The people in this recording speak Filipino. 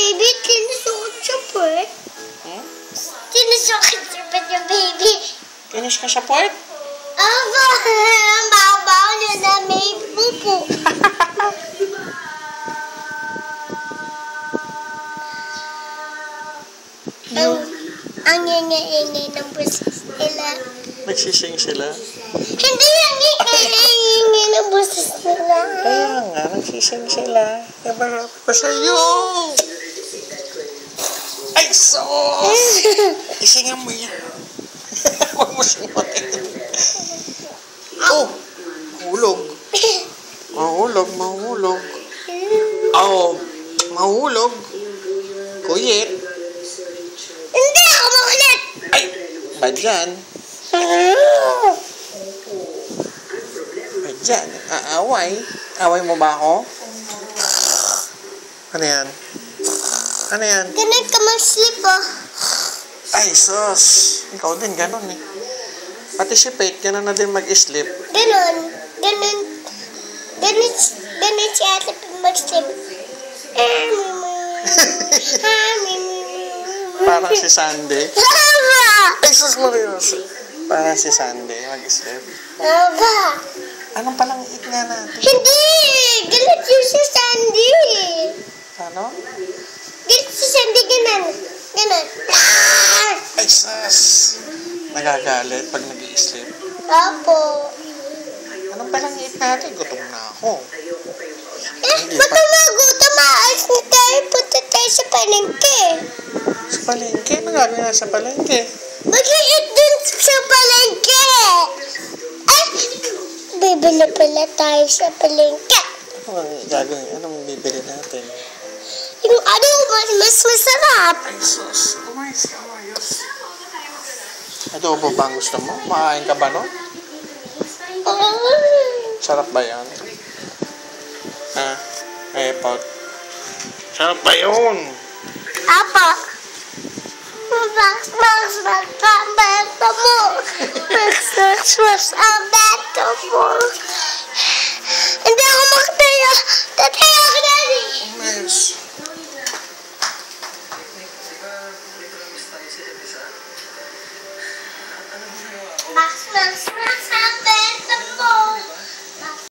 baby, tinusukot sa puwet. Hmm? Tinusukot sa puwet yung baby. Finish ka sa puwet? Aba, ang babaw niya na may pupo. Ang ingay-ingay ng boses nila. Nagsising sila? Hindi ang ingay ng boses nila. Kaya nga, nagsising sila. Diba sa'yo? Ay, sos! Isingan mo yan. Huwag mo singayin. Oh! Mahulog. Mahulog. Oh! Mahulog. Kuyit. Hindi ako makulit. Ay! Ba't yan? Ba't yan? Aaway? Away mo ba ako? Ano yan? Ano yan? Ganun ka mag-sleep, oh. Ay, sus! Ikaw din, ganun eh. Pati si Pate, ganun na din mag-sleep. Ganun si ate mag-sleep. Parang si Sandy. Aba! Ay, sus mo rin. Parang si Sandy mag-sleep. Aba! Anong palang eat nga natin? Hindi! Galit yung si Sandy. Ano? Galit si Sandy, ganun. Ay, sus! Nagagalit pag nag-i-sleep. Opo. Anong palang eat natin? Gutom na ako. Ba't gutom? Maalis na tayo. Punta tayo sa palengke. Sa palengke? Ano gagawin nga sa palengke? Mag-i-eat dun sa palengke. Ay! Bibili pala tayo sa palengke. Ano gagawin? Anong bibili natin? Yung ano, mas masarap. Ay, sus! Umayos. Adobo ba ang gusto mo? Makain ka ba, no? Sarap ba yan? Pot. Sarap ba yun? Apa? Mas ang beto mo. Mas ang beto mo.